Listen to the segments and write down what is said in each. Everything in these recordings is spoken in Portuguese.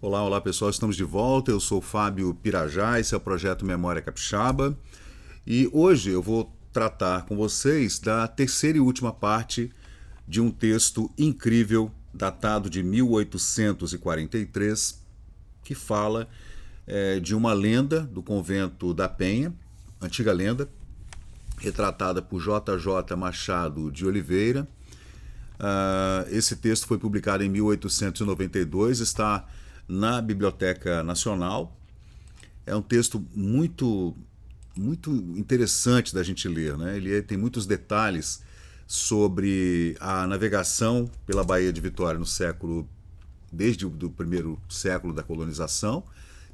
Olá, olá pessoal, estamos de volta. Eu sou o Fábio Pirajá, esse é o projeto Memória Capixaba e hoje eu vou tratar com vocês da terceira e última parte de um texto incrível datado de 1843 que fala de uma lenda do convento da Penha, antiga lenda, retratada por J. J. Machado de Oliveira. Esse texto foi publicado em 1892, está na Biblioteca Nacional. É um texto muito interessante da gente ler, né? Ele tem muitos detalhes sobre a navegação pela Baía de Vitória no século, desde o primeiro século da colonização,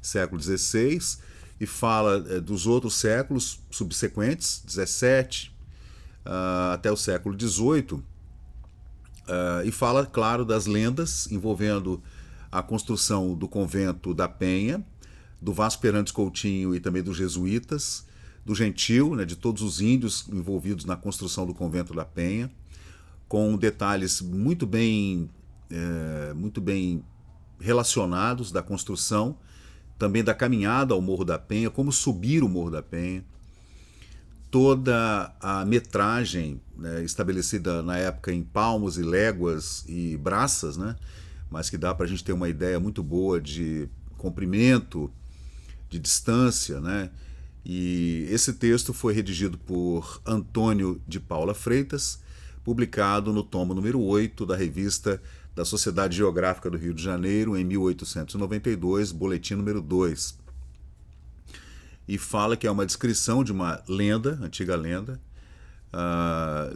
século XVI, e fala dos outros séculos subsequentes, 17 até o século XVIII, e fala, claro, das lendas envolvendo a construção do convento da Penha, do Vasco Perantes Coutinho e também dos jesuítas, do Gentil, né, de todos os índios envolvidos na construção do convento da Penha, com detalhes muito bem relacionados da construção, também da caminhada ao Morro da Penha, como subir o Morro da Penha, toda a metragem, né, estabelecida na época em palmos e léguas e braças, né, mas que dá para a gente ter uma ideia muito boa de comprimento, de distância, né? E esse texto foi redigido por Antônio de Paula Freitas, publicado no tomo número 8 da revista da Sociedade Geográfica do Rio de Janeiro, em 1892, boletim número 2. E fala que é uma descrição de uma lenda, antiga lenda,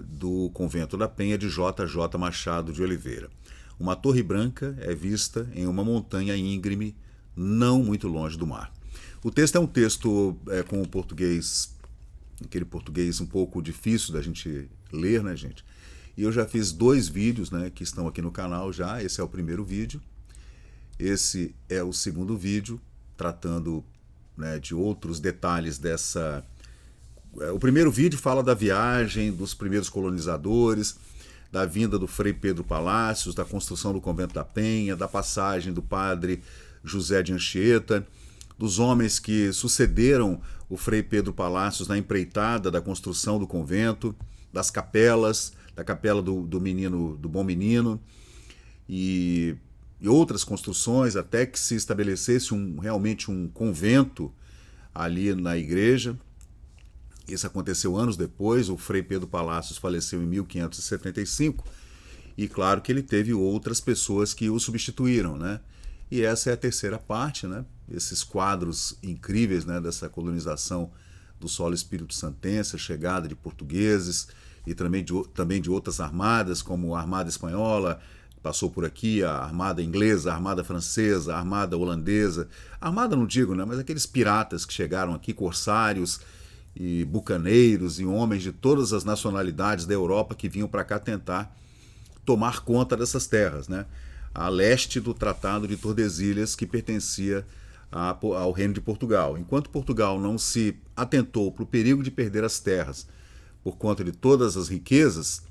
do convento da Penha de J. J. Machado de Oliveira. Uma torre branca é vista em uma montanha íngreme, não muito longe do mar. O texto é um texto com o português, aquele português um pouco difícil da gente ler, né, gente? E eu já fiz 2 vídeos, né, que estão aqui no canal já. Esse é o primeiro vídeo. Esse é o segundo vídeo, tratando, né, de outros detalhes dessa... O primeiro vídeo fala da viagem dos primeiros colonizadores, da vinda do Frei Pedro Palácios, da construção do convento da Penha, da passagem do padre José de Anchieta, dos homens que sucederam o Frei Pedro Palácios na empreitada da construção do convento, das capelas, da capela do menino, do Bom Menino, e outras construções, até que se estabelecesse realmente um convento ali na igreja. Isso aconteceu anos depois. O Frei Pedro Palácios faleceu em 1575 e claro que ele teve outras pessoas que o substituíram, né? E essa é a terceira parte, né? Esses quadros incríveis, né, dessa colonização do solo espírito-santense, a chegada de portugueses e também de outras armadas, como a Armada Espanhola, passou por aqui, a Armada Inglesa, a Armada Francesa, a Armada Holandesa. Armada não digo, né? Mas aqueles piratas que chegaram aqui, corsários e bucaneiros e homens de todas as nacionalidades da Europa que vinham para cá tentar tomar conta dessas terras, né? A leste do Tratado de Tordesilhas, que pertencia ao Reino de Portugal. Enquanto Portugal não se atentou para o perigo de perder as terras por conta de todas as riquezas,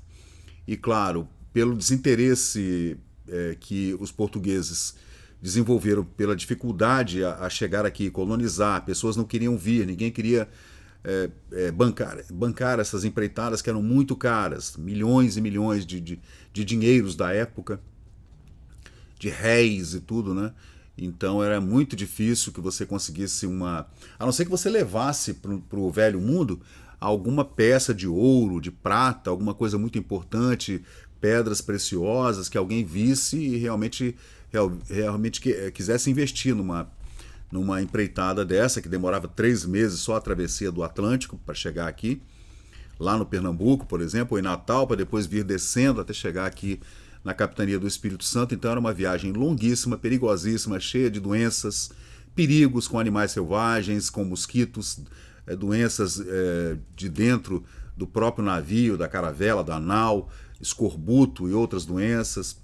e claro, pelo desinteresse que os portugueses desenvolveram pela dificuldade a chegar aqui e colonizar, pessoas não queriam vir, ninguém queria bancar essas empreitadas que eram muito caras, milhões e milhões de dinheiros da época, de réis e tudo, né? Então era muito difícil que você conseguisse a não ser que você levasse para o velho mundo alguma peça de ouro, de prata, alguma coisa muito importante, pedras preciosas, que alguém visse e realmente quisesse investir numa empreitada dessa, que demorava 3 meses só a travessia do Atlântico para chegar aqui, lá no Pernambuco, por exemplo, ou em Natal, para depois vir descendo até chegar aqui na capitania do Espírito Santo. Então era uma viagem longuíssima, perigosíssima, cheia de doenças, perigos com animais selvagens, com mosquitos, doenças de dentro do próprio navio, da caravela, da nau, escorbuto e outras doenças.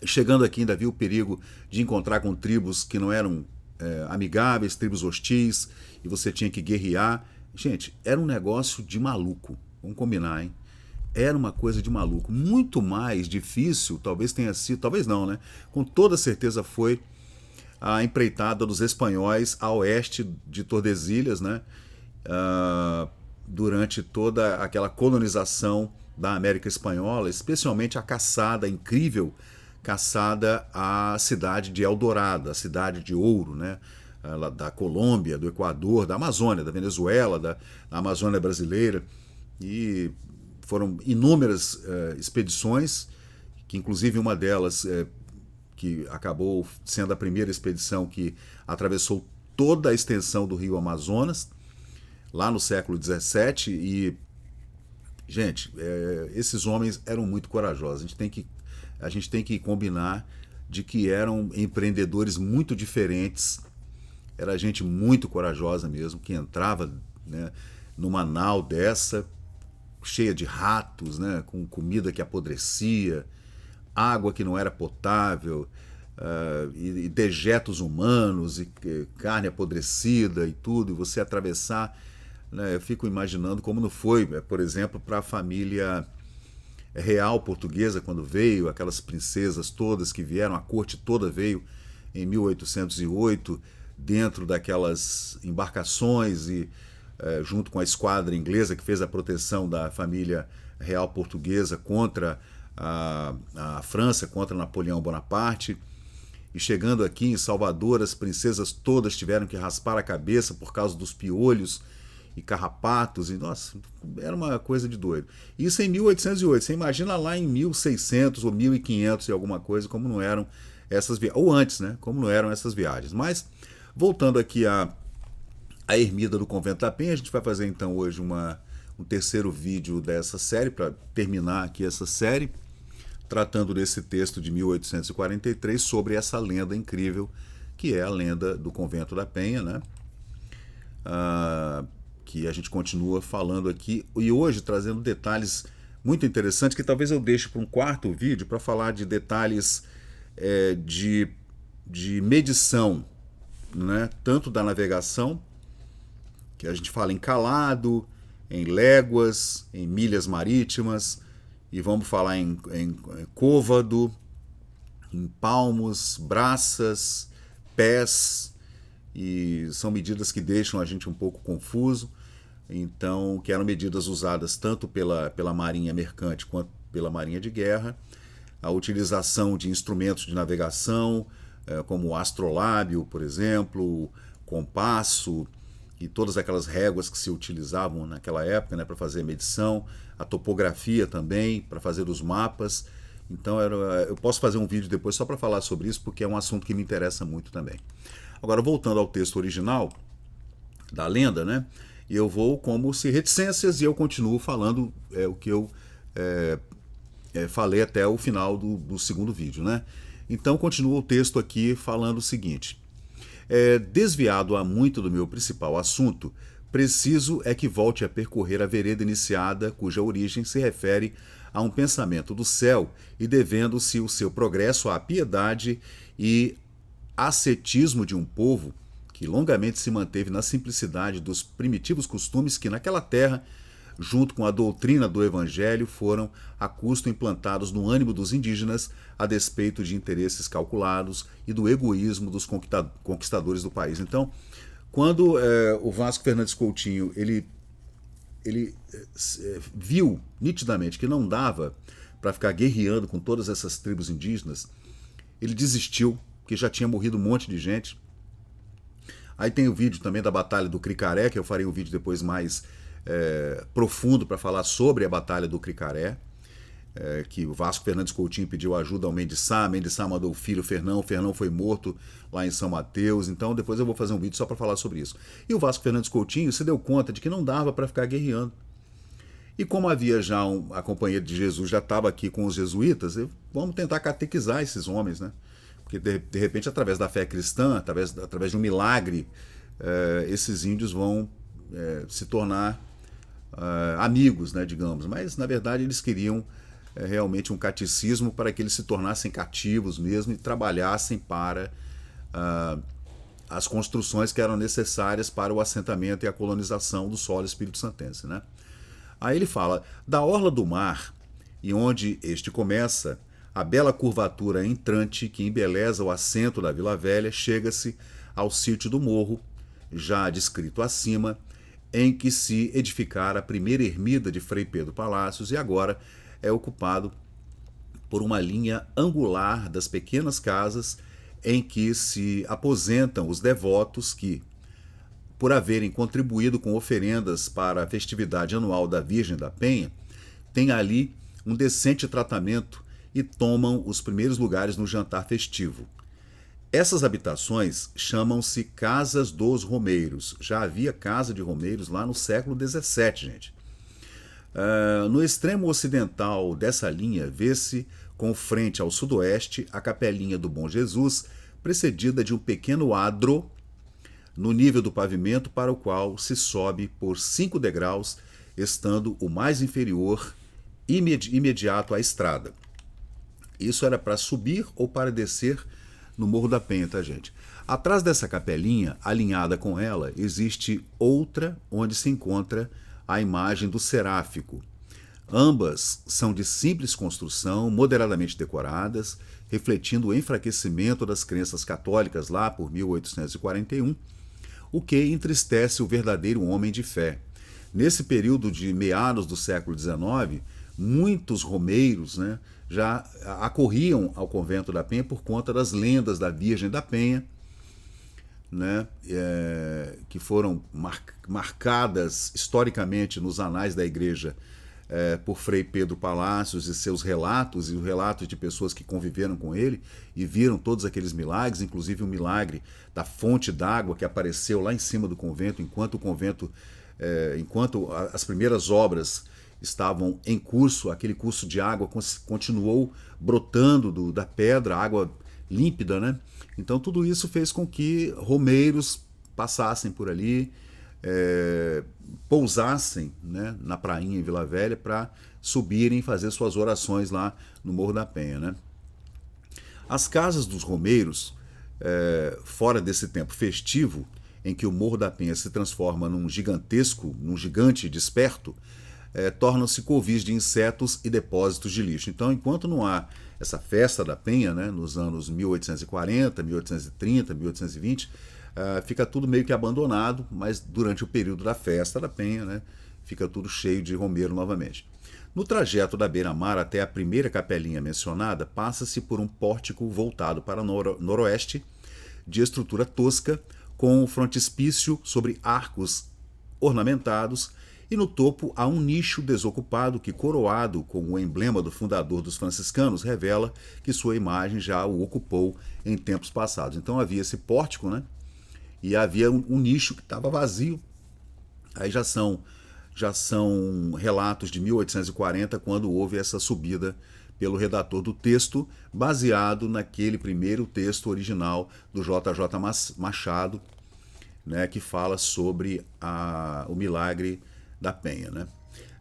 Chegando aqui ainda havia o perigo de encontrar com tribos que não eram amigáveis, tribos hostis, e você tinha que guerrear. Gente, era um negócio de maluco, vamos combinar, hein? Era uma coisa de maluco, muito mais difícil, talvez tenha sido, talvez não, né? Com toda certeza foi a empreitada dos espanhóis a oeste de Tordesilhas, né? Durante toda aquela colonização da América Espanhola, especialmente a caçada, a incrível caçada à cidade de Eldorado, a cidade de ouro, né? Da Colômbia, do Equador, da Amazônia, da Venezuela, da Amazônia brasileira. E foram inúmeras expedições, que inclusive uma delas que acabou sendo a primeira expedição que atravessou toda a extensão do rio Amazonas, lá no século XVII. E, gente, esses homens eram muito corajosos. A gente tem que combinar de que eram empreendedores muito diferentes. Era gente muito corajosa mesmo, que entrava, né, numa nau dessa, cheia de ratos, né, com comida que apodrecia, água que não era potável, e dejetos humanos, e carne apodrecida e tudo, e você atravessar, né, eu fico imaginando como não foi, por exemplo, para a família real portuguesa quando veio, aquelas princesas todas que vieram, a corte toda veio em 1808, dentro daquelas embarcações e junto com a esquadra inglesa que fez a proteção da família real portuguesa contra a França, contra Napoleão Bonaparte. E chegando aqui em Salvador, as princesas todas tiveram que raspar a cabeça por causa dos piolhos e carrapatos, e nossa, era uma coisa de doido. Isso em 1808, você imagina lá em 1600 ou 1500 e alguma coisa, como não eram essas viagens, ou antes, né, como não eram essas viagens. Mas, voltando aqui a Ermida do Convento da Penha, a gente vai fazer então hoje um terceiro vídeo dessa série, para terminar aqui essa série, tratando desse texto de 1843 sobre essa lenda incrível, que é a lenda do Convento da Penha, né? Que a gente continua falando aqui, e hoje trazendo detalhes muito interessantes, que talvez eu deixe para um quarto vídeo, para falar de detalhes de medição, né? Tanto da navegação, que a gente fala em calado, em léguas, em milhas marítimas, e vamos falar em côvado, em palmos, braças, pés, e são medidas que deixam a gente um pouco confuso. Então, que eram medidas usadas tanto pela marinha mercante quanto pela marinha de guerra, a utilização de instrumentos de navegação, como o astrolábio, por exemplo, compasso, e todas aquelas réguas que se utilizavam naquela época, né, para fazer a medição, a topografia também, para fazer os mapas. Então eu posso fazer um vídeo depois só para falar sobre isso, porque é um assunto que me interessa muito também. Agora, voltando ao texto original da lenda, né, eu vou como se reticências, e eu continuo falando o que eu falei até o final do segundo vídeo, né? Então continua o texto aqui falando o seguinte: desviado há muito do meu principal assunto, preciso é que volte a percorrer a vereda iniciada, cuja origem se refere a um pensamento do céu, e devendo-se o seu progresso à piedade e ascetismo de um povo que longamente se manteve na simplicidade dos primitivos costumes que naquela terra, junto com a doutrina do Evangelho, foram a custo implantados no ânimo dos indígenas, a despeito de interesses calculados e do egoísmo dos conquistadores do país. Então, quando o Vasco Fernandes Coutinho ele viu nitidamente que não dava para ficar guerreando com todas essas tribos indígenas, ele desistiu, porque já tinha morrido um monte de gente. Aí tem o vídeo também da Batalha do Cricaré, que eu farei um vídeo depois mais profundo para falar sobre a Batalha do Cricaré, que o Vasco Fernandes Coutinho pediu ajuda ao Mendes Sá mandou o filho Fernão foi morto lá em São Mateus. Então depois eu vou fazer um vídeo só para falar sobre isso. E o Vasco Fernandes Coutinho se deu conta de que não dava para ficar guerreando. E como havia já a Companhia de Jesus já estava aqui com os jesuítas, vamos tentar catequizar esses homens, né? Porque de repente, através da fé cristã, através de um milagre, esses índios vão se tornar amigos, né, digamos. Mas na verdade eles queriam realmente um catecismo para que eles se tornassem cativos mesmo e trabalhassem para as construções que eram necessárias para o assentamento e a colonização do solo espírito-santense, né? Aí ele fala: da orla do mar, e onde este começa, a bela curvatura entrante que embeleza o assento da Vila Velha, chega-se ao sítio do Morro, já descrito acima, em que se edificara a primeira ermida de Frei Pedro Palácios e agora é ocupado por uma linha angular das pequenas casas em que se aposentam os devotos que, por haverem contribuído com oferendas para a festividade anual da Virgem da Penha, têm ali um decente tratamento e tomam os primeiros lugares no jantar festivo. Essas habitações chamam-se Casas dos Romeiros. Já havia casa de Romeiros lá no século XVII, gente. No extremo ocidental dessa linha, vê-se, com frente ao sudoeste, a Capelinha do Bom Jesus, precedida de um pequeno adro no nível do pavimento, para o qual se sobe por 5 degraus, estando o mais inferior imediato à estrada. Isso era para subir ou para descer no Morro da Penha, tá, gente? Atrás dessa capelinha, alinhada com ela, existe outra onde se encontra a imagem do seráfico. Ambas são de simples construção, moderadamente decoradas, refletindo o enfraquecimento das crenças católicas lá por 1841, o que entristece o verdadeiro homem de fé. Nesse período de meados do século XIX, muitos romeiros, né, já acorriam ao convento da Penha por conta das lendas da Virgem da Penha, né, que foram marcadas historicamente nos anais da Igreja por Frei Pedro Palácios e seus relatos, e os relatos de pessoas que conviveram com ele e viram todos aqueles milagres, inclusive o milagre da fonte d'água que apareceu lá em cima do convento, enquanto as primeiras obras estavam em curso, aquele curso de água continuou brotando da pedra, água límpida, né? Então tudo isso fez com que romeiros passassem por ali, pousassem, né, na prainha em Vila Velha para subirem e fazer suas orações lá no Morro da Penha, né? As casas dos romeiros, fora desse tempo festivo, em que o Morro da Penha se transforma num gigante desperto, tornam-se covis de insetos e depósitos de lixo. Então, enquanto não há essa festa da Penha, né, nos anos 1840, 1830, 1820, fica tudo meio que abandonado, mas durante o período da festa da Penha, né, fica tudo cheio de romeiro novamente. No trajeto da beira-mar até a primeira capelinha mencionada, passa-se por um pórtico voltado para noroeste, de estrutura tosca, com um frontispício sobre arcos ornamentados, e no topo há um nicho desocupado que, coroado com o emblema do fundador dos franciscanos, revela que sua imagem já o ocupou em tempos passados. Então havia esse pórtico, né? E havia um nicho que estava vazio. Aí já são relatos de 1840, quando houve essa subida pelo redator do texto, baseado naquele primeiro texto original do J.J. Machado, né, que fala sobre o milagre da Penha, né?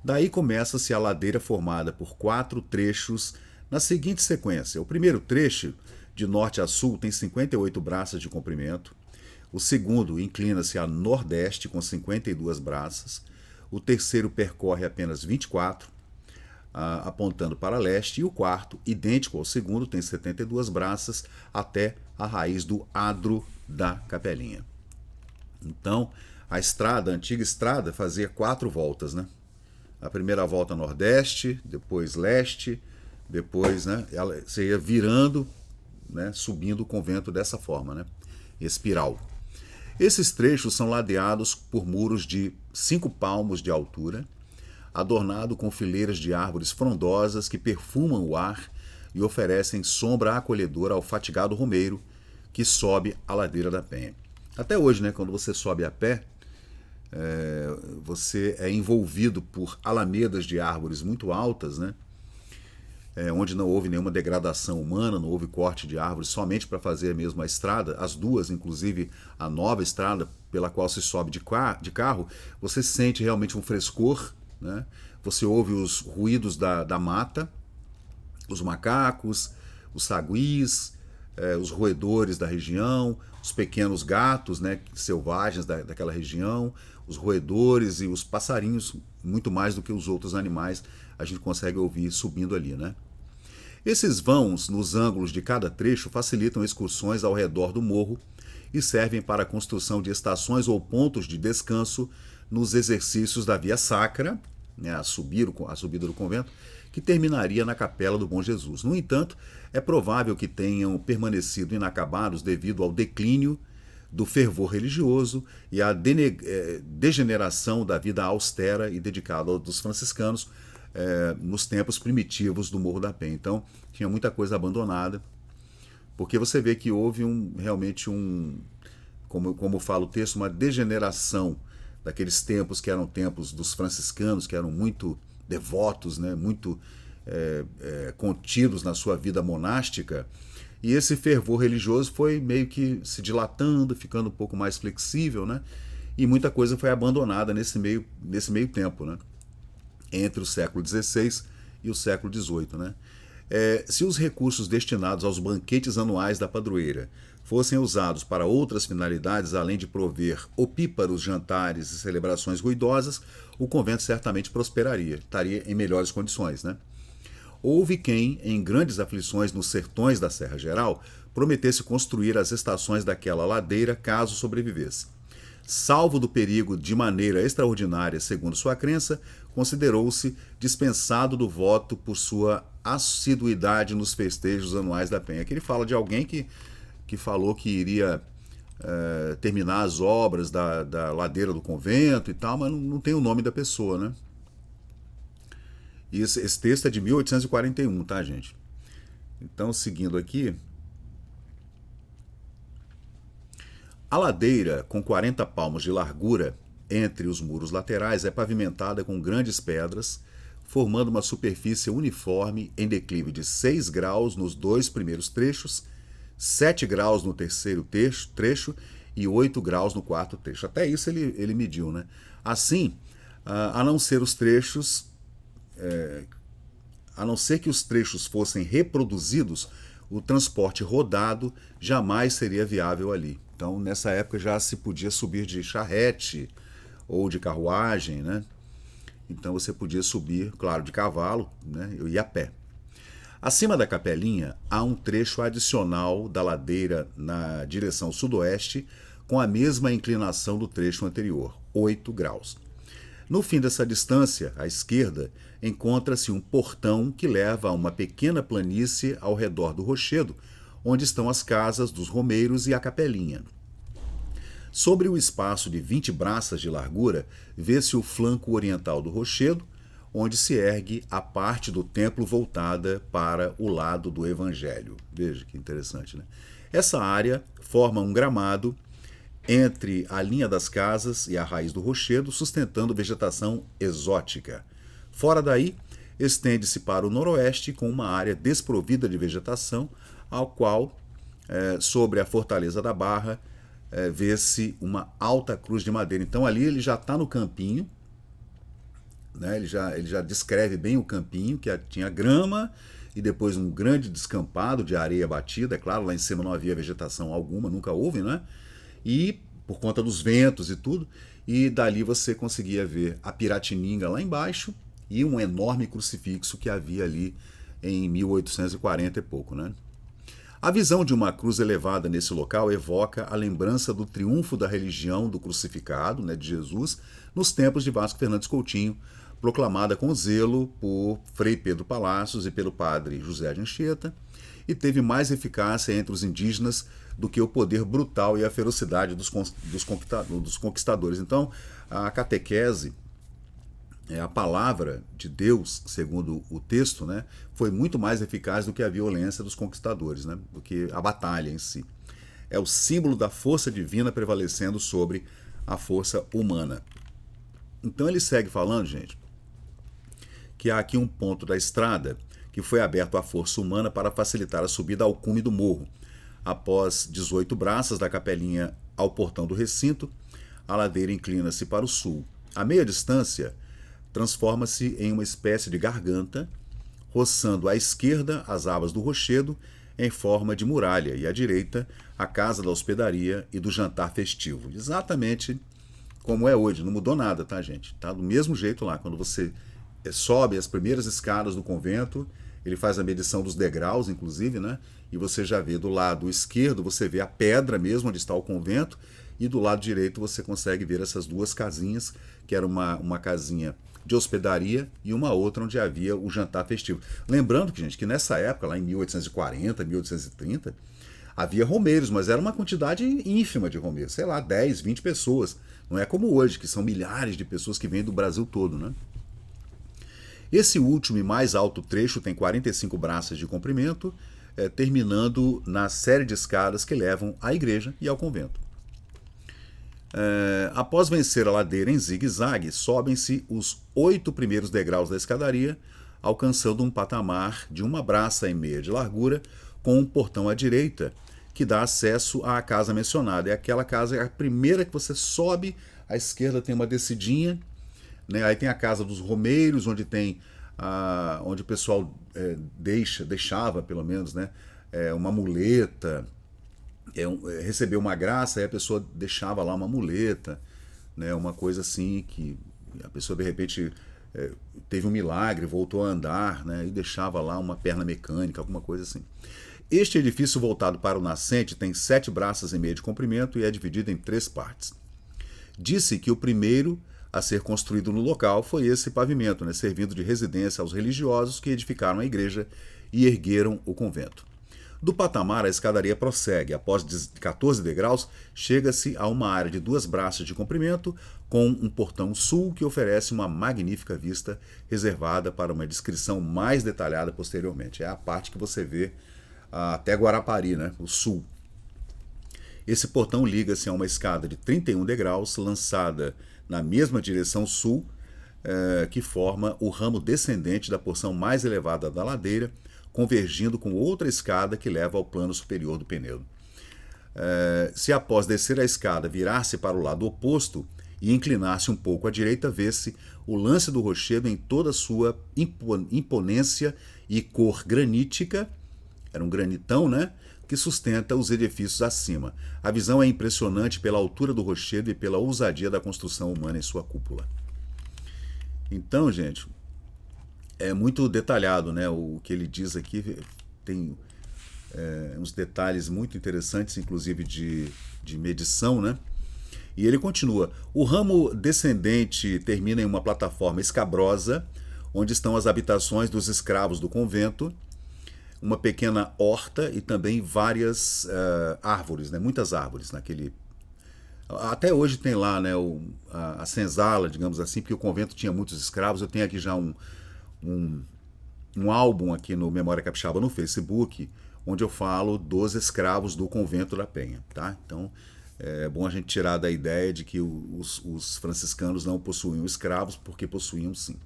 Daí começa-se a ladeira formada por 4 trechos na seguinte sequência. O primeiro trecho, de norte a sul, tem 58 braças de comprimento. O segundo inclina-se a nordeste com 52 braças. O terceiro percorre apenas 24, apontando para leste. E o quarto, idêntico ao segundo, tem 72 braças até a raiz do adro da capelinha. Então, a antiga estrada, fazia 4 voltas, né? A primeira volta nordeste, depois leste, depois, né, você ia virando, né, subindo o convento dessa forma, né? Espiral. Esses trechos são ladeados por muros de 5 palmos de altura, adornado com fileiras de árvores frondosas que perfumam o ar e oferecem sombra acolhedora ao fatigado romeiro que sobe a ladeira da Penha. Até hoje, né, quando você sobe a pé, você é envolvido por alamedas de árvores muito altas, né, onde não houve nenhuma degradação humana, não houve corte de árvores, somente para fazer mesmo a estrada, as duas, inclusive a nova estrada pela qual se sobe de carro, você sente realmente um frescor, né? Você ouve os ruídos da mata, os macacos, os saguis, os roedores da região, os pequenos gatos, né, selvagens daquela região, os roedores e os passarinhos, muito mais do que os outros animais, a gente consegue ouvir subindo ali, né? Esses vãos nos ângulos de cada trecho facilitam excursões ao redor do morro e servem para a construção de estações ou pontos de descanso nos exercícios da Via Sacra, né, a subida do convento, que terminaria na Capela do Bom Jesus. No entanto, é provável que tenham permanecido inacabados devido ao declínio do fervor religioso e à degeneração da vida austera e dedicada dos franciscanos nos tempos primitivos do Morro da Penha. Então, tinha muita coisa abandonada, porque você vê que houve realmente como fala o texto, uma degeneração daqueles tempos que eram tempos dos franciscanos, que eram muito devotos, né, muito contidos na sua vida monástica, e esse fervor religioso foi meio que se dilatando, ficando um pouco mais flexível, né, e muita coisa foi abandonada nesse meio tempo, né, entre o século XVI e o século XVIII. Né. Se os recursos destinados aos banquetes anuais da padroeira fossem usados para outras finalidades, além de prover opíparos jantares e celebrações ruidosas, o convento certamente prosperaria, estaria em melhores condições, né? Houve quem, em grandes aflições nos sertões da Serra Geral, prometesse construir as estações daquela ladeira caso sobrevivesse. Salvo do perigo de maneira extraordinária, segundo sua crença, considerou-se dispensado do voto por sua assiduidade nos festejos anuais da Penha. Aqui ele fala de alguém que falou que iria terminar as obras da ladeira do convento e tal, mas não tem o nome da pessoa, né? E esse texto é de 1841, tá, gente? Então, seguindo aqui, a ladeira, com 40 palmos de largura entre os muros laterais, é pavimentada com grandes pedras, formando uma superfície uniforme em declive de 6 graus nos 2 primeiros trechos, 7 graus no terceiro trecho e 8 graus no quarto trecho. Até isso ele mediu, né? Assim, a não ser que os trechos fossem reproduzidos, o transporte rodado jamais seria viável ali. Então, nessa época já se podia subir de charrete ou de carruagem, né? Então você podia subir, claro, de cavalo, né? Eu ia a pé. Acima da capelinha há um trecho adicional da ladeira na direção sudoeste, com a mesma inclinação do trecho anterior, 8 graus. No fim dessa distância, à esquerda, encontra-se um portão que leva a uma pequena planície ao redor do rochedo, onde estão as casas dos romeiros e a capelinha. Sobre o espaço de 20 braças de largura, vê-se o flanco oriental do rochedo, onde se ergue a parte do templo voltada para o lado do Evangelho. Veja que interessante, né? Essa área forma um gramado entre a linha das casas e a raiz do rochedo, sustentando vegetação exótica. Fora daí, estende-se para o noroeste com uma área desprovida de vegetação, ao qual, sobre a fortaleza da Barra, vê-se uma alta cruz de madeira. Então ali ele já está no campinho, né? Ele já descreve bem o campinho, que tinha grama e depois um grande descampado de areia batida. É claro, lá em cima não havia vegetação alguma, nunca houve, né? E por conta dos ventos e tudo, e dali você conseguia ver a Piratininga lá embaixo e um enorme crucifixo que havia ali em 1840 e pouco, né? A visão de uma cruz elevada nesse local evoca a lembrança do triunfo da religião do crucificado, né, de Jesus, nos tempos de Vasco Fernandes Coutinho, proclamada com zelo por Frei Pedro Palacios e pelo padre José de Anchieta, e teve mais eficácia entre os indígenas do que o poder brutal e a ferocidade dos conquistadores. Então, a catequese, a palavra de Deus, segundo o texto, né, foi muito mais eficaz do que a violência dos conquistadores, né, do que a batalha em si. É o símbolo da força divina prevalecendo sobre a força humana. Então ele segue falando, gente, que há aqui um ponto da estrada que foi aberto à força humana para facilitar a subida ao cume do morro. Após 18 braças da capelinha ao portão do recinto, a ladeira inclina-se para o sul. A meia distância transforma-se em uma espécie de garganta, roçando à esquerda as abas do rochedo em forma de muralha e à direita a casa da hospedaria e do jantar festivo. Exatamente como é hoje, não mudou nada, tá, gente? Tá do mesmo jeito lá, quando você sobe as primeiras escadas do convento, ele faz a medição dos degraus, inclusive, né? E você já vê do lado esquerdo, você vê a pedra mesmo onde está o convento, e do lado direito você consegue ver essas duas casinhas, que era uma casinha de hospedaria e uma outra onde havia o jantar festivo. Lembrando que, gente, que nessa época, lá em 1840, 1830, havia romeiros, mas era uma quantidade ínfima de romeiros, sei lá, 10, 20 pessoas. Não é como hoje, que são milhares de pessoas que vêm do Brasil todo, né? Esse último e mais alto trecho tem 45 braças de comprimento, terminando na série de escadas que levam à igreja e ao convento. Após vencer a ladeira em zigue-zague, sobem-se os 8 primeiros degraus da escadaria, alcançando um patamar de 1 braça e meia de largura, com um portão à direita, que dá acesso à casa mencionada. É aquela casa, é a primeira que você sobe, à esquerda tem uma descidinha, né? Aí tem a casa dos romeiros, onde tem onde o pessoal deixava, pelo menos, né? Uma muleta, recebeu uma graça, aí a pessoa deixava lá uma muleta, né? Uma coisa assim que a pessoa de repente teve um milagre, voltou a andar, né? E deixava lá uma perna mecânica, alguma coisa assim. Este edifício voltado para o nascente tem 7 braças e meia de comprimento e é dividido em 3 partes. Disse que o primeiro a ser construído no local foi esse pavimento, né, servindo de residência aos religiosos que edificaram a igreja e ergueram o convento. Do patamar, a escadaria prossegue. Após 14 degraus, chega-se a uma área de 2 braças de comprimento, com um portão sul que oferece uma magnífica vista, reservada para uma descrição mais detalhada posteriormente. É a parte que você vê até Guarapari, né, o sul. Esse portão liga-se a uma escada de 31 degraus, lançada na mesma direção sul, que forma o ramo descendente da porção mais elevada da ladeira, convergindo com outra escada que leva ao plano superior do Penedo. Se após descer a escada virar-se para o lado oposto e inclinar-se um pouco à direita, vê-se o lance do rochedo em toda a sua imponência e cor granítica, era um granitão, né? Que sustenta os edifícios acima. A visão é impressionante pela altura do rochedo e pela ousadia da construção humana em sua cúpula. Então, gente, é muito detalhado, né? O que ele diz aqui tem uns detalhes muito interessantes, inclusive de medição, né? E ele continua. O ramo descendente termina em uma plataforma escabrosa, onde estão as habitações dos escravos do convento, uma pequena horta e também várias árvores, né? Muitas árvores naquele. Até hoje tem lá, né, a senzala, digamos assim, porque o convento tinha muitos escravos. Eu tenho aqui já um álbum aqui no Memória Capixaba no Facebook, onde eu falo dos escravos do convento da Penha, tá? Então é bom a gente tirar da ideia de que os franciscanos não possuíam escravos, porque possuíam sim.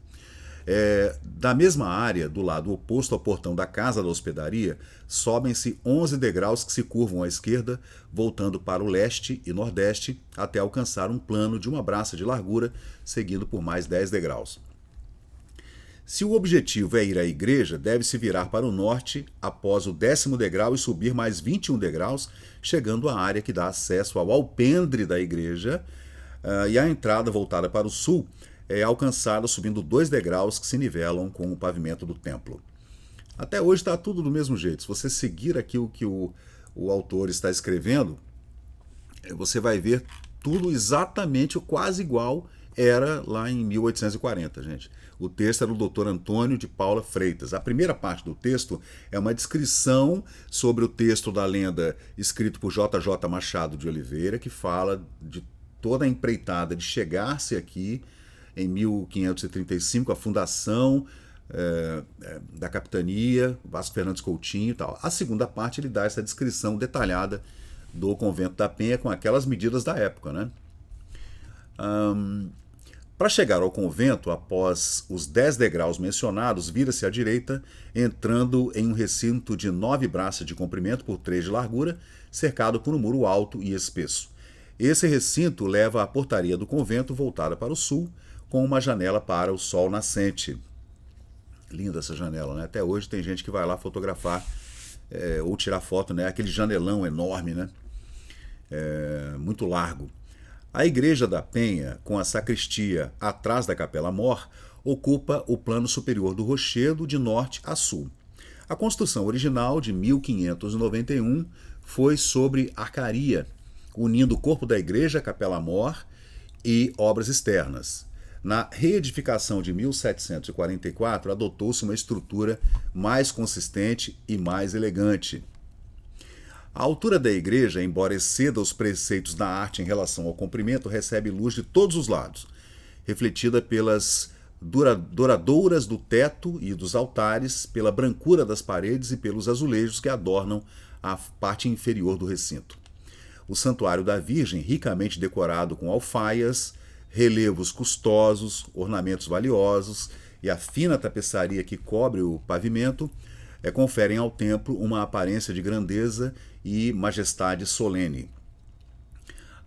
Da mesma área, do lado oposto ao portão da casa da hospedaria, sobem-se 11 degraus que se curvam à esquerda, voltando para o leste e nordeste, até alcançar um plano de 1 braça de largura, seguido por mais 10 degraus. Se o objetivo é ir à igreja, deve-se virar para o norte após o 10º degrau e subir mais 21 degraus, chegando à área que dá acesso ao alpendre da igreja, e a entrada voltada para o sul é alcançada subindo 2 degraus que se nivelam com o pavimento do templo. Até hoje está tudo do mesmo jeito. Se você seguir aqui o que o autor está escrevendo, você vai ver tudo exatamente, quase igual era lá em 1840, gente. O texto era do Dr. Antônio de Paula Freitas. A primeira parte do texto é uma descrição sobre o texto da lenda escrito por J.J. Machado de Oliveira, que fala de toda a empreitada de chegar-se aqui em 1535, a fundação da capitania, Vasco Fernandes Coutinho e tal. A segunda parte ele dá essa descrição detalhada do convento da Penha com aquelas medidas da época, né? Para chegar ao convento, após os 10 degraus mencionados, vira-se à direita, entrando em um recinto de 9 braças de comprimento por 3 de largura, cercado por um muro alto e espesso. Esse recinto leva à portaria do convento, voltada para o sul, com uma janela para o sol nascente. Linda essa janela, né? Até hoje tem gente que vai lá fotografar ou tirar foto, né? Aquele janelão enorme, né? Muito largo. A igreja da Penha, com a sacristia atrás da Capela Mor, ocupa o plano superior do rochedo de norte a sul. A construção original, de 1591, foi sobre arcaria, unindo o corpo da igreja, a capela-mor e obras externas. Na reedificação de 1744, adotou-se uma estrutura mais consistente e mais elegante. A altura da igreja, embora exceda os preceitos da arte em relação ao comprimento, recebe luz de todos os lados, refletida pelas douradouras do teto e dos altares, pela brancura das paredes e pelos azulejos que adornam a parte inferior do recinto. O Santuário da Virgem, ricamente decorado com alfaias, relevos custosos, ornamentos valiosos e a fina tapeçaria que cobre o pavimento, conferem ao templo uma aparência de grandeza e majestade solene.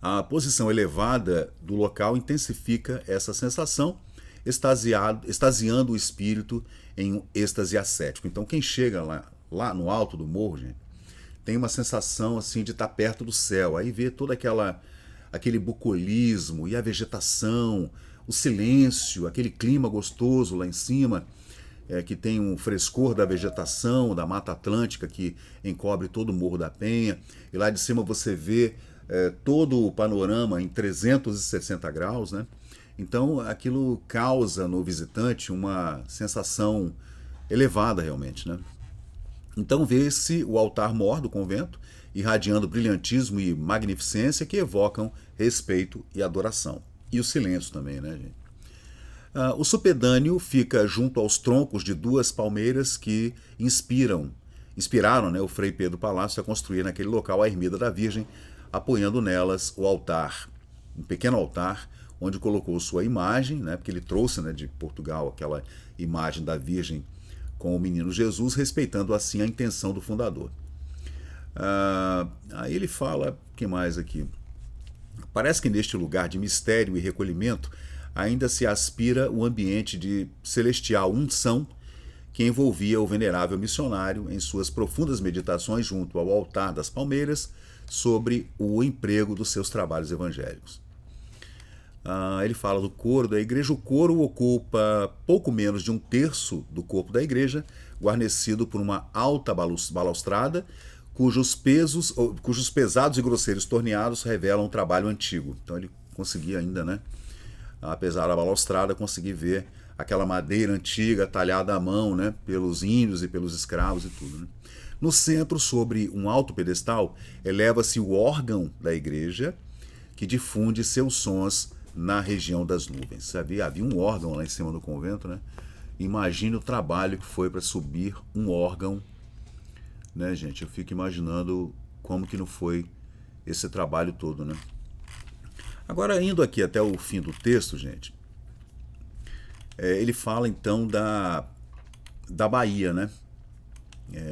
A posição elevada do local intensifica essa sensação, extasiando o espírito em um êxtase ascético. Então, quem chega lá no alto do morro, gente, tem uma sensação assim de estar perto do céu. Aí vê todo aquele bucolismo e a vegetação, o silêncio, aquele clima gostoso lá em cima, que tem um frescor da vegetação, da Mata Atlântica que encobre todo o Morro da Penha. E lá de cima você vê todo o panorama em 360 graus, né? Então aquilo causa no visitante uma sensação elevada realmente, né? Então vê-se o altar-mor do convento, irradiando brilhantismo e magnificência que evocam respeito e adoração. E o silêncio também, né, gente? O supedâneo fica junto aos troncos de duas palmeiras que inspiraram, né, o Frei Pedro Palácio a construir naquele local a Ermida da Virgem, apoiando nelas o altar, um pequeno altar, onde colocou sua imagem, né, porque ele trouxe, né, de Portugal aquela imagem da Virgem com o menino Jesus, respeitando assim a intenção do fundador. Aí ele fala, o que mais aqui? Parece que neste lugar de mistério e recolhimento ainda se aspira o ambiente de celestial unção que envolvia o venerável missionário em suas profundas meditações junto ao altar das palmeiras sobre o emprego dos seus trabalhos evangélicos. Ele fala do coro da igreja. O coro ocupa pouco menos de um terço do corpo da igreja, guarnecido por uma alta balaustrada, cujos pesados e grosseiros torneados revelam um trabalho antigo. Então ele conseguia ainda, né, apesar da balaustrada, conseguir ver aquela madeira antiga talhada à mão, né, pelos índios e pelos escravos e tudo, né? No centro, sobre um alto pedestal, eleva-se o órgão da igreja, que difunde seus sons na região das nuvens. Havia um órgão lá em cima do convento, né? Imagine o trabalho que foi para subir um órgão, né, gente? Eu fico imaginando como que não foi esse trabalho todo, né? Agora, indo aqui até o fim do texto, gente, ele fala então da Bahia, né?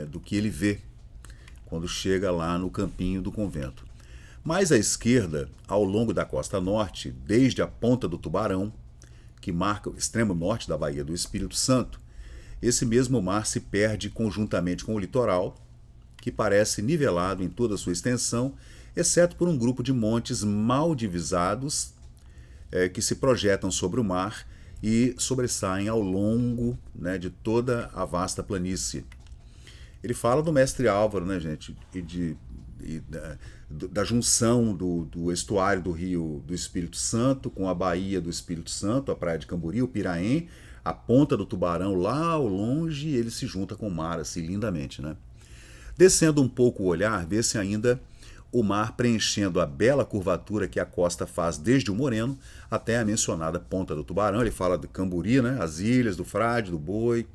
Do que ele vê quando chega lá no campinho do convento. Mais à esquerda, ao longo da costa norte, desde a Ponta do Tubarão, que marca o extremo norte da Baía do Espírito Santo, esse mesmo mar se perde conjuntamente com o litoral, que parece nivelado em toda a sua extensão, exceto por um grupo de montes mal divisados que se projetam sobre o mar e sobressaem ao longo, né, de toda a vasta planície. Ele fala do mestre Álvaro, né, gente, da junção do estuário do Rio do Espírito Santo com a Baía do Espírito Santo, a praia de Camburi, o Piraém, a Ponta do Tubarão, lá ao longe, ele se junta com o mar, assim, lindamente, né? Descendo um pouco o olhar, vê-se ainda o mar preenchendo a bela curvatura que a costa faz desde o Moreno até a mencionada Ponta do Tubarão. Ele fala de Camburi, né, as ilhas do Frade, do Boi,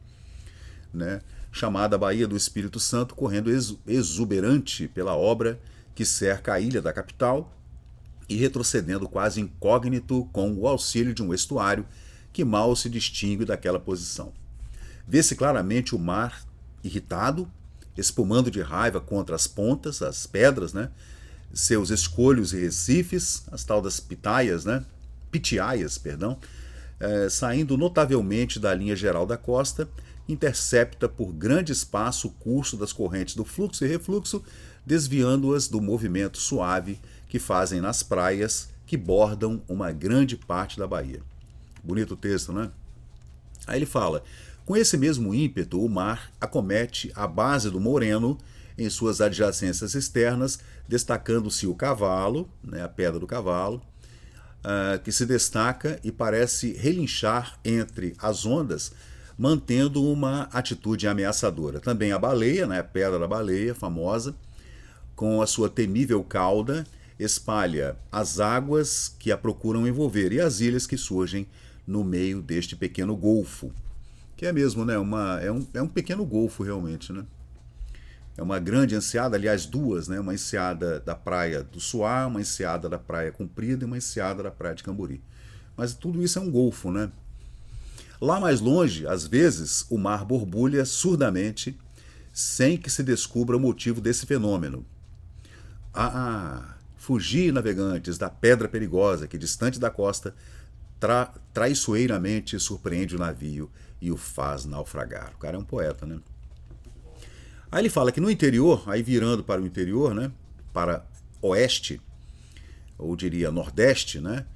né, chamada Baía do Espírito Santo, correndo exuberante pela obra que cerca a ilha da capital e retrocedendo quase incógnito com o auxílio de um estuário que mal se distingue daquela posição. Vê-se claramente o mar irritado, espumando de raiva contra as pontas, as pedras, né? Seus escolhos e recifes, as tal das pitaias, né? Pitiaias, perdão, saindo notavelmente da linha geral da costa, intercepta por grande espaço o curso das correntes do fluxo e refluxo, desviando-as do movimento suave que fazem nas praias que bordam uma grande parte da Baía. Bonito texto, né? Aí ele fala: Com esse mesmo ímpeto, o mar acomete a base do moreno em suas adjacências externas, destacando-se o cavalo, né, a pedra do cavalo, que se destaca e parece relinchar entre as ondas, mantendo uma atitude ameaçadora. Também a baleia, né, a pedra da baleia, famosa, com a sua temível cauda, espalha as águas que a procuram envolver e as ilhas que surgem no meio deste pequeno golfo. Que é mesmo, né? É um pequeno golfo realmente, né? É uma grande enseada, aliás, duas, né? Uma enseada da praia do Suá, uma enseada da praia Comprida e uma enseada da praia de Cambori. Mas tudo isso é um golfo, né? Lá mais longe, às vezes, o mar borbulha surdamente, sem que se descubra o motivo desse fenômeno. Fugi, navegantes, da pedra perigosa que, distante da costa, traiçoeiramente surpreende o navio e o faz naufragar. O cara é um poeta, né? Aí ele fala que no interior, aí virando para o interior, né, para oeste, ou diria nordeste, né,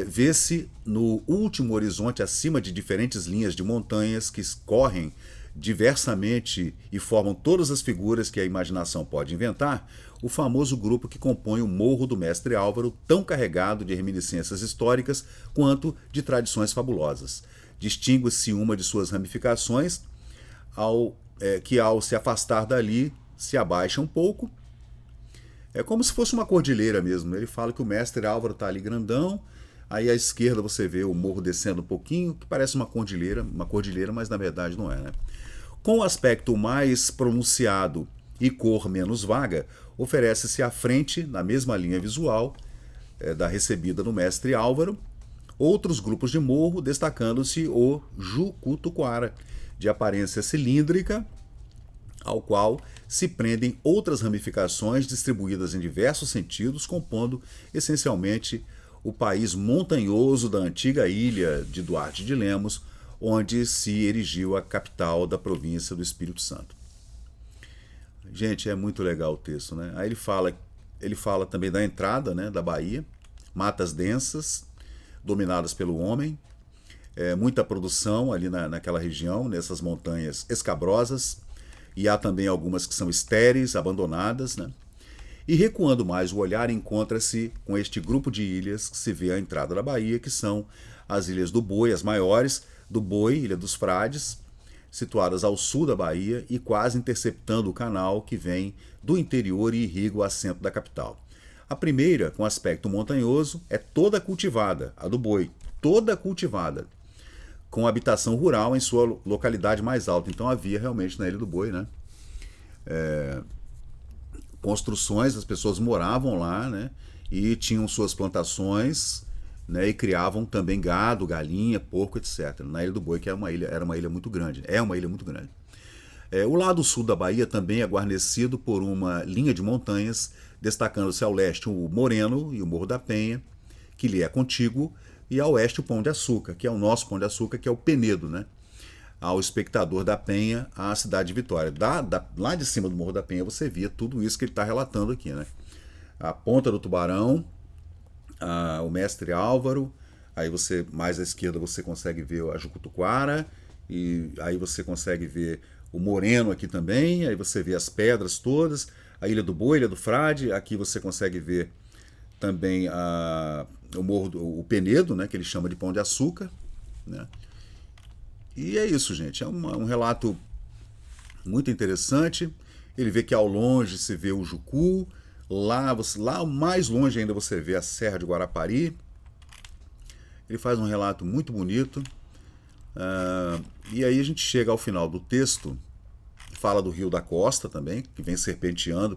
vê-se no último horizonte, acima de diferentes linhas de montanhas que correm diversamente e formam todas as figuras que a imaginação pode inventar, o famoso grupo que compõe o Morro do Mestre Álvaro, tão carregado de reminiscências históricas quanto de tradições fabulosas. Distingue-se uma de suas ramificações, que ao se afastar dali, se abaixa um pouco. É como se fosse uma cordilheira mesmo. Ele fala que o Mestre Álvaro está ali grandão, aí à esquerda você vê o morro descendo um pouquinho, que parece uma cordilheira, mas na verdade não é, né? Com o aspecto mais pronunciado e cor menos vaga, oferece-se à frente, na mesma linha visual da recebida no Mestre Álvaro, outros grupos de morro, destacando-se o Jucutuquara, de aparência cilíndrica, ao qual se prendem outras ramificações distribuídas em diversos sentidos, compondo essencialmente o país montanhoso da antiga ilha de Duarte de Lemos, onde se erigiu a capital da província do Espírito Santo. Gente, é muito legal o texto, né? Aí ele fala também da entrada, né, da Bahia, matas densas, dominadas pelo homem, muita produção ali naquela região, nessas montanhas escabrosas, e há também algumas que são estéreis, abandonadas, né? E recuando mais o olhar, encontra-se com este grupo de ilhas que se vê à entrada da Bahia, que são as Ilhas do Boi, as maiores, do Boi, Ilha dos Frades, situadas ao sul da Bahia e quase interceptando o canal que vem do interior e irriga o assento da capital. A primeira, com aspecto montanhoso, é toda cultivada, a do Boi, toda cultivada, com habitação rural em sua localidade mais alta. Então havia realmente na Ilha do Boi, né, construções, as pessoas moravam lá, né, e tinham suas plantações, né, e criavam também gado, galinha, porco, etc. Na Ilha do Boi, que era uma ilha muito grande, é uma ilha muito grande. O lado sul da Bahia também é guarnecido por uma linha de montanhas, destacando-se ao leste o Moreno e o Morro da Penha, que lhe é contíguo, e ao oeste o Pão de Açúcar, que é o nosso Pão de Açúcar, que é o Penedo, né? Ao espectador da Penha, a cidade de Vitória. Lá de cima do Morro da Penha você via tudo isso que ele está relatando aqui, né? A Ponta do Tubarão, o Mestre Álvaro, aí você, mais à esquerda, você consegue ver a Jucutuquara, e aí você consegue ver o Moreno aqui também, aí você vê as pedras todas, a Ilha do Boi, Ilha do Frade, aqui você consegue ver também o Morro o Penedo, né, que ele chama de Pão de Açúcar, né? E é isso, gente, é um relato muito interessante. Ele vê que ao longe se vê o Jucu, lá mais longe ainda você vê a Serra de Guarapari. Ele faz um relato muito bonito. E aí a gente chega ao final do texto, fala do Rio da Costa também, que vem serpenteando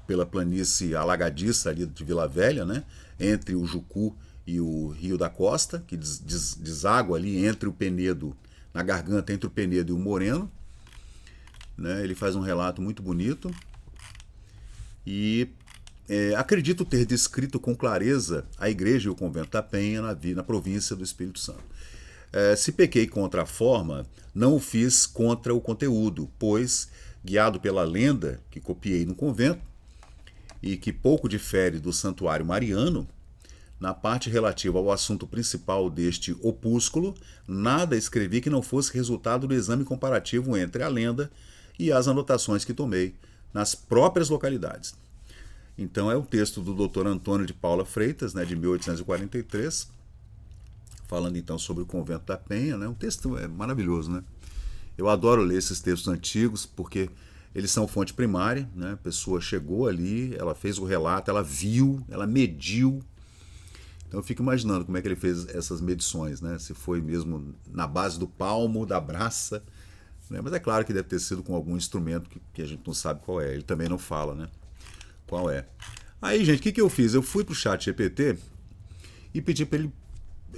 pela planície alagadiça ali de Vila Velha, né, entre o Jucu e o Rio da Costa, que deságua ali entre o Penedo, na garganta entre o Penedo e o Moreno, né? Ele faz um relato muito bonito e acredito ter descrito com clareza a igreja e o convento da Penha na província do Espírito Santo. Se pequei contra a forma, não o fiz contra o conteúdo, pois, guiado pela lenda que copiei no convento, e que pouco difere do santuário mariano, na parte relativa ao assunto principal deste opúsculo, nada escrevi que não fosse resultado do exame comparativo entre a lenda e as anotações que tomei nas próprias localidades. Então é o texto do Dr. Antônio de Paula Freitas, né, de 1843, falando então sobre o Convento da Penha, né? Um texto maravilhoso, né? Eu adoro ler esses textos antigos porque eles são fonte primária, né? A pessoa chegou ali, ela fez o relato, ela viu, ela mediu. Então eu fico imaginando como é que ele fez essas medições, né? Se foi mesmo na base do palmo, da braça, né? Mas é claro que deve ter sido com algum instrumento que a gente não sabe qual é. Ele também não fala, né? Qual é. Aí, gente, o que eu fiz? Eu fui pro chat GPT e pedi para ele.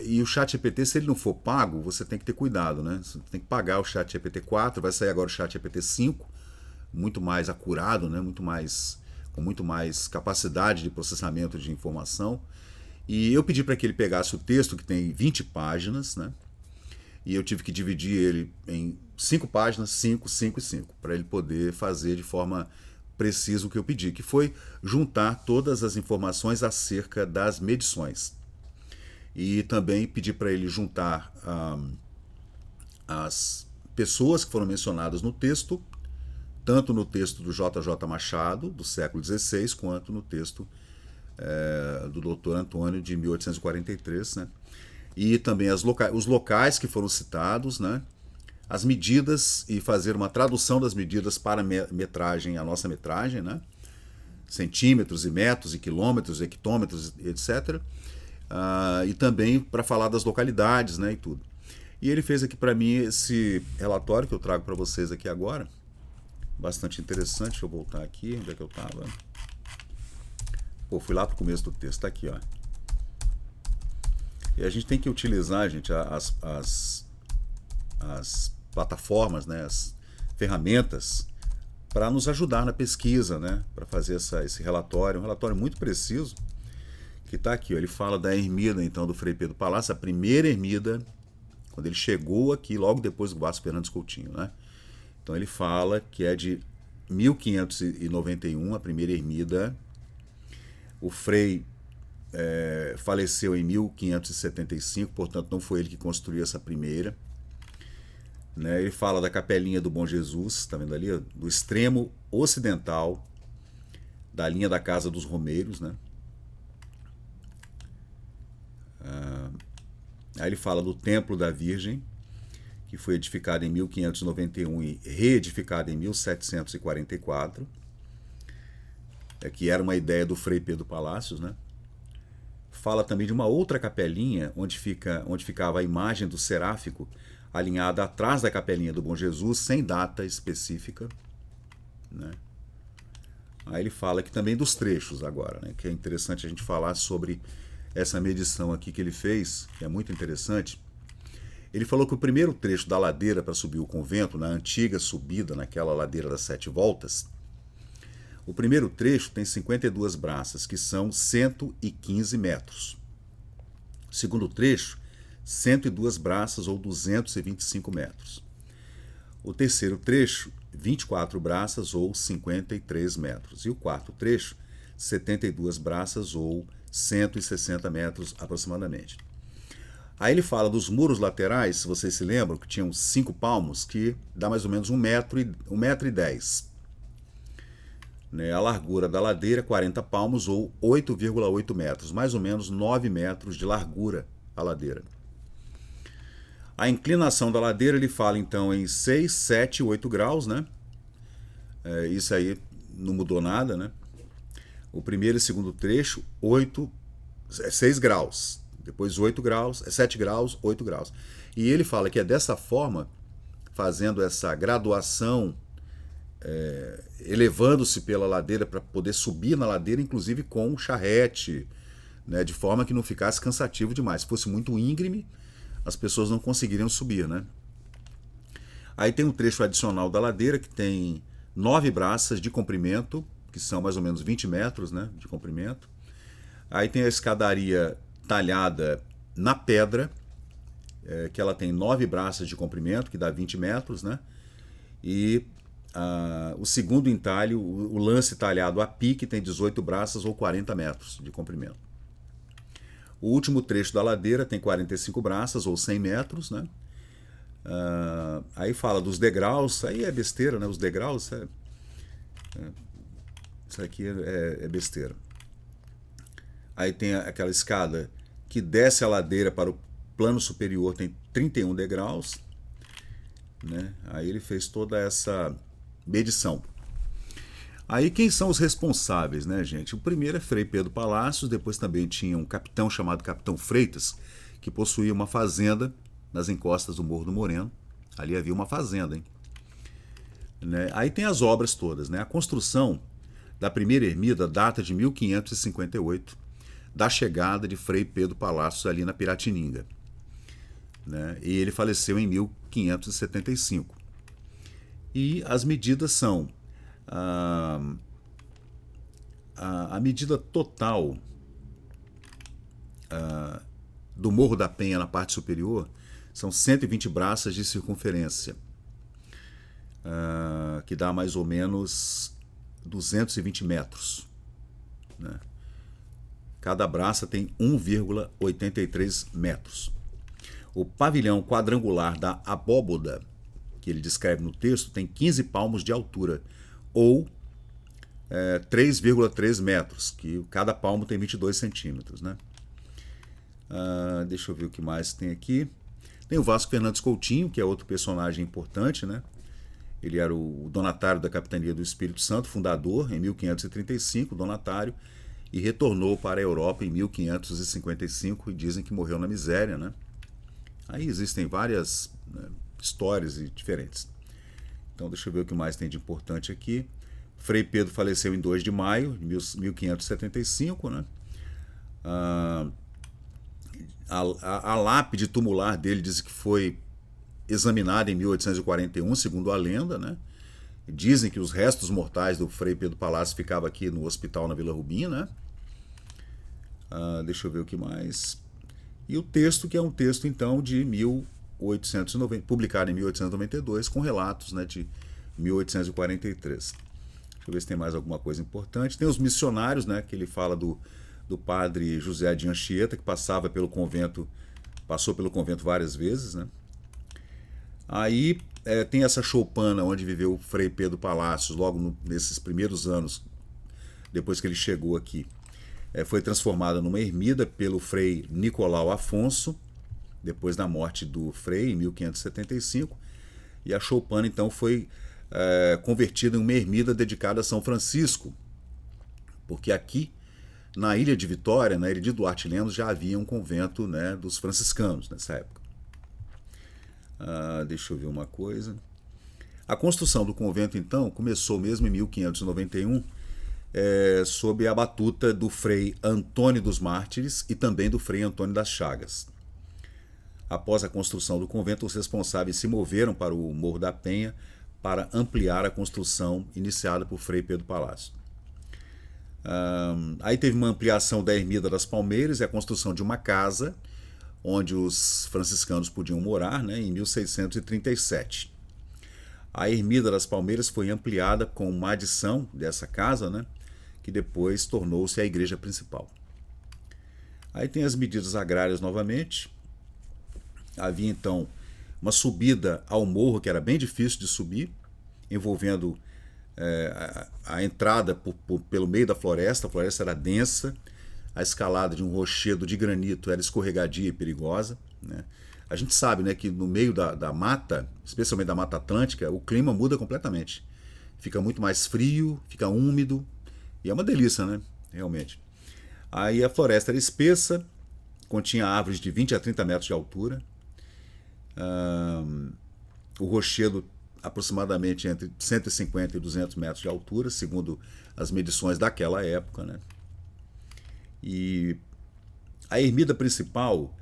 E o chat GPT, se ele não for pago, você tem que ter cuidado, né? Você tem que pagar o chat GPT 4, vai sair agora o chat GPT 5, muito mais acurado, né? Com muito mais capacidade de processamento de informação. E eu pedi para que ele pegasse o texto, que tem 20 páginas, né? E eu tive que dividir ele em 5 páginas, 5, 5 e 5, para ele poder fazer de forma precisa o que eu pedi, que foi juntar todas as informações acerca das medições. E também pedi para ele juntar as pessoas que foram mencionadas no texto, tanto no texto do J.J. Machado, do século XVI, quanto no texto do Dr. Antônio, de 1843, né? E também os locais que foram citados, né? As medidas e fazer uma tradução das medidas para a nossa metragem, né? Centímetros e metros e quilômetros, hectômetros, etc. E também para falar das localidades, né, e tudo. E ele fez aqui para mim esse relatório que eu trago para vocês aqui agora, bastante interessante. Deixa eu voltar aqui, onde é que eu estava? Pô, fui lá para o começo do texto, está aqui, ó. E a gente tem que utilizar, gente, as plataformas, né, as ferramentas para nos ajudar na pesquisa, né, para fazer esse relatório, um relatório muito preciso, que está aqui, ó. Ele fala da ermida, então, do Frei Pedro Palácio, a primeira ermida, quando ele chegou aqui, logo depois do Vasco Fernandes Coutinho, né? Então ele fala que é de 1591, a primeira ermida. O Frei faleceu em 1575, portanto não foi ele que construiu essa primeira. Né? Ele fala da Capelinha do Bom Jesus, está vendo ali? Do extremo ocidental da linha da Casa dos Romeiros, né? Aí ele fala do Templo da Virgem, que foi edificado em 1591 e reedificado em 1744, que era uma ideia do Frei Pedro Palácios, né? Fala também de uma outra capelinha onde ficava a imagem do seráfico alinhada atrás da Capelinha do Bom Jesus, sem data específica, né? Aí ele fala aqui também dos trechos agora, né? Que é interessante a gente falar sobre essa medição aqui que ele fez, que é muito interessante. Ele falou que o primeiro trecho da ladeira para subir o convento, na antiga subida, naquela ladeira das 7 voltas, o primeiro trecho tem 52 braças, que são 115 metros. O segundo trecho, 102 braças, ou 225 metros. O terceiro trecho, 24 braças, ou 53 metros. E o quarto trecho, 72 braças, ou 160 metros aproximadamente. Aí ele fala dos muros laterais, se vocês se lembram, que tinham 5 palmos, que dá mais ou menos 1,10 metro. Né? A largura da ladeira, 40 palmos, ou 8,8 metros, mais ou menos 9 metros de largura a ladeira. A inclinação da ladeira, ele fala então em 6, 7, 8 graus, né? Isso aí não mudou nada, né? O primeiro e segundo trecho, 6 graus, depois 8 graus, 7 graus, 8 graus. E ele fala que é dessa forma, fazendo essa graduação, elevando-se pela ladeira para poder subir na ladeira, inclusive com um charrete, né, de forma que não ficasse cansativo demais. Se fosse muito íngreme, as pessoas não conseguiriam subir, né? Aí tem um trecho adicional da ladeira que tem 9 braças de comprimento, que são mais ou menos 20 metros, né, de comprimento. Aí tem a escadaria talhada na pedra, que ela tem 9 braças de comprimento, que dá 20 metros, né? E o segundo entalhe, o lance talhado a pique, tem 18 braças ou 40 metros de comprimento. O último trecho da ladeira tem 45 braças ou 100 metros, né? Aí fala dos degraus, aí é besteira, né? Os degraus, isso aqui é besteira. Aí tem aquela escada que desce a ladeira para o plano superior, tem 31 degraus, né? Aí ele fez toda essa medição. Aí quem são os responsáveis, né, gente? O primeiro é Frei Pedro Palácios, depois também tinha um capitão chamado Capitão Freitas, que possuía uma fazenda nas encostas do Morro do Moreno. Ali havia uma fazenda, hein? Né? Aí tem as obras todas, né? A construção da primeira ermida data de 1558, da chegada de Frei Pedro Palácios ali na Piratininga, né? E ele faleceu em 1575. E as medidas são a medida total do Morro da Penha na parte superior são 120 braças de circunferência, que dá mais ou menos 220 metros, né? Cada braça tem 1,83 metros. O pavilhão quadrangular da abóboda, que ele descreve no texto, tem 15 palmos de altura, ou 3,3 metros, que cada palmo tem 22 centímetros, né? Deixa eu ver o que mais tem aqui. Tem o Vasco Fernandes Coutinho, que é outro personagem importante, né? Ele era o donatário da Capitania do Espírito Santo, fundador em 1535, donatário, e retornou para a Europa em 1555 e dizem que morreu na miséria, né? Aí existem várias, né, histórias diferentes. Então deixa eu ver o que mais tem de importante aqui. Frei Pedro faleceu em 2 de maio de 1575, né? A lápide tumular dele diz que foi examinada em 1841, segundo a lenda, né? Dizem que os restos mortais do Frei Pedro Palácio ficavam aqui no hospital na Vila Rubim, né? Deixa eu ver o que mais. E o texto, que é um texto, então, de 1890, publicado em 1892, com relatos, né, de 1843. Deixa eu ver se tem mais alguma coisa importante. Tem os missionários, né, que ele fala do padre José de Anchieta, que passou pelo convento várias vezes, né? Aí tem essa choupana onde viveu o Frei Pedro Palácios, logo nesses primeiros anos, depois que ele chegou aqui. Foi transformada numa ermida pelo Frei Nicolau Afonso, depois da morte do Frei, em 1575. E a choupana, então, foi convertida em uma ermida dedicada a São Francisco, porque aqui, na Ilha de Vitória, na Ilha de Duarte Lemos, já havia um convento, né, dos franciscanos nessa época. Deixa eu ver uma coisa. A construção do convento, então, começou mesmo em 1591, sob a batuta do Frei Antônio dos Mártires e também do Frei Antônio das Chagas. Após a construção do convento, os responsáveis se moveram para o Morro da Penha para ampliar a construção iniciada por Frei Pedro Palácio. Aí teve uma ampliação da Ermida das Palmeiras e a construção de uma casa onde os franciscanos podiam morar, né, em 1637. A Ermida das Palmeiras foi ampliada com uma adição dessa casa, né, que depois tornou-se a igreja principal. Aí tem as medidas agrárias novamente. Havia então uma subida ao morro que era bem difícil de subir, envolvendo a entrada pelo meio da floresta. A floresta era densa, a escalada de um rochedo de granito era escorregadia e perigosa, né? A gente sabe, né, que no meio da mata, especialmente da Mata Atlântica, o clima muda completamente. Fica muito mais frio, fica úmido, e é uma delícia, né? Realmente. Aí a floresta era espessa, continha árvores de 20 a 30 metros de altura. O rochedo aproximadamente entre 150 e 200 metros de altura, segundo as medições daquela época, né? E a ermida principal,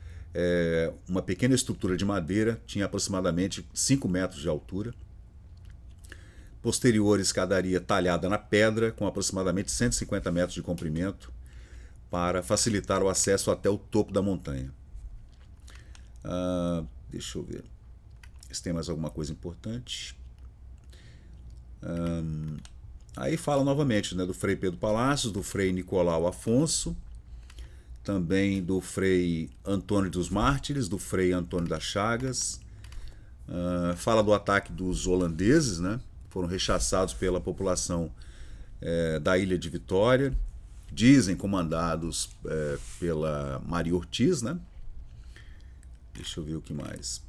uma pequena estrutura de madeira, tinha aproximadamente 5 metros de altura. Posterior escadaria talhada na pedra, com aproximadamente 150 metros de comprimento, para facilitar o acesso até o topo da montanha. Deixa eu ver se tem mais alguma coisa importante. Aí fala novamente, né, do Frei Pedro Palácios, do Frei Nicolau Afonso, também do Frei Antônio dos Mártires, do Frei Antônio das Chagas. Fala do ataque dos holandeses, né? Foram rechaçados pela população da Ilha de Vitória, dizem comandados pela Maria Ortiz, né? Deixa eu ver o que mais.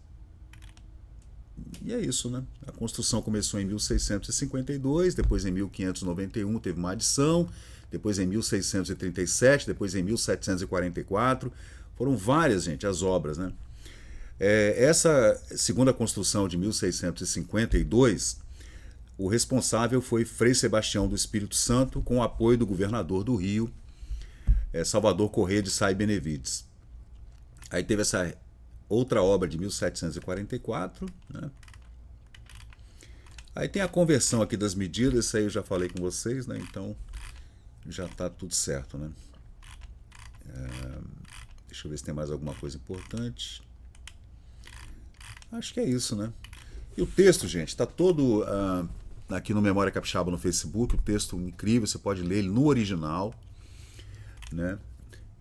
E é isso, né? A construção começou em 1652, depois em 1591 teve uma adição, depois em 1637, depois em 1744. Foram várias, gente, as obras, né? Essa segunda construção de 1652, o responsável foi Frei Sebastião do Espírito Santo, com o apoio do governador do Rio, Salvador Corrêa de Sá e Benevides. Aí teve essa outra obra de 1744, né? Aí tem a conversão aqui das medidas, isso aí eu já falei com vocês, né? Então já está tudo certo, né? Deixa eu ver se tem mais alguma coisa importante. Acho que é isso, né? E o texto, gente, está todo aqui no Memória Capixaba no Facebook, o texto incrível, você pode ler ele no original, né?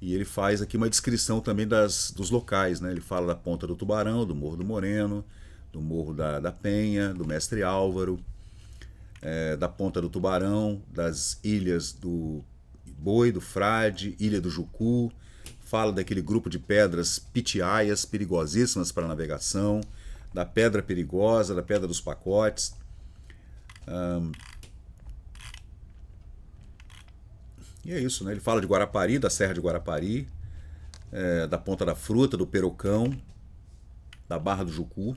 E ele faz aqui uma descrição também dos locais, né? Ele fala da Ponta do Tubarão, do Morro do Moreno, do Morro da Penha, do Mestre Álvaro, da Ponta do Tubarão, das ilhas do Boi, do Frade, Ilha do Jucu. Fala daquele grupo de pedras pitiaias, perigosíssimas para navegação, da Pedra Perigosa, da Pedra dos Pacotes. E é isso, né? Ele fala de Guarapari, da Serra de Guarapari, da Ponta da Fruta, do Perocão, da Barra do Jucu,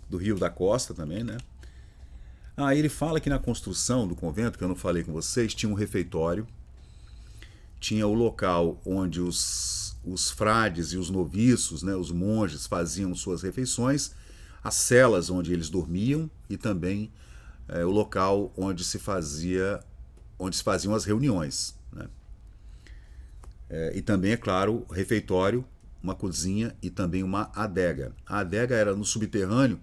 do Rio da Costa também, né? Ele fala que na construção do convento, que eu não falei com vocês, tinha um refeitório, tinha o local onde os frades e os noviços, né, os monges, faziam suas refeições, as celas onde eles dormiam e também o local onde se faziam as reuniões, né? E também, é claro, refeitório, uma cozinha e também uma adega. A adega era no subterrâneo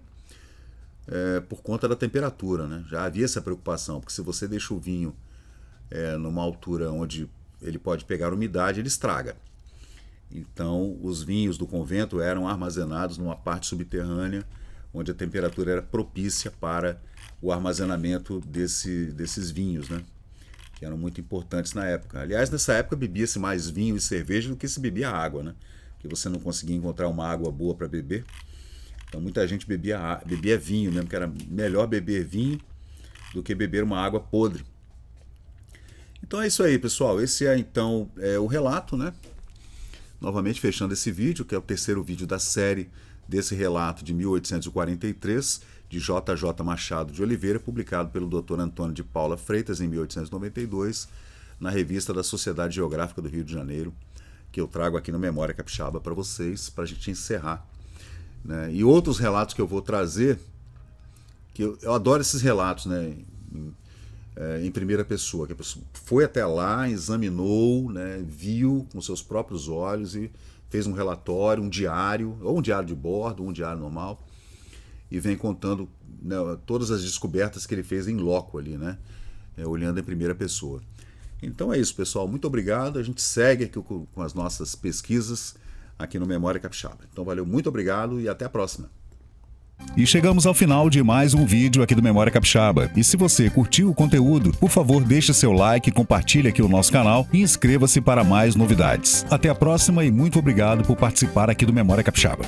por conta da temperatura, né? Já havia essa preocupação, porque se você deixa o vinho numa altura onde ele pode pegar umidade, ele estraga. Então, os vinhos do convento eram armazenados numa parte subterrânea, onde a temperatura era propícia para o armazenamento desses vinhos, né? Que eram muito importantes na época. Aliás, nessa época bebia-se mais vinho e cerveja do que se bebia água, né? Porque você não conseguia encontrar uma água boa para beber. Então muita gente bebia vinho mesmo, que era melhor beber vinho do que beber uma água podre. Então é isso aí, pessoal. Esse então o relato, né? Novamente fechando esse vídeo, que é o terceiro vídeo da série desse relato de 1843, de J.J. Machado de Oliveira, publicado pelo Dr. Antônio de Paula Freitas em 1892, na revista da Sociedade Geográfica do Rio de Janeiro, que eu trago aqui no Memória Capixaba para vocês, para a gente encerrar, né? E outros relatos que eu vou trazer, que eu adoro esses relatos, né? Em primeira pessoa, que a pessoa foi até lá, examinou, né? Viu com seus próprios olhos e fez um relatório, um diário, ou um diário de bordo, ou um diário normal, e vem contando, né, todas as descobertas que ele fez em loco ali, né? Olhando em primeira pessoa. Então é isso, pessoal. Muito obrigado. A gente segue aqui com as nossas pesquisas aqui no Memória Capixaba. Então valeu, muito obrigado e até a próxima. E chegamos ao final de mais um vídeo aqui do Memória Capixaba. E se você curtiu o conteúdo, por favor, deixe seu like, compartilhe aqui o nosso canal e inscreva-se para mais novidades. Até a próxima e muito obrigado por participar aqui do Memória Capixaba.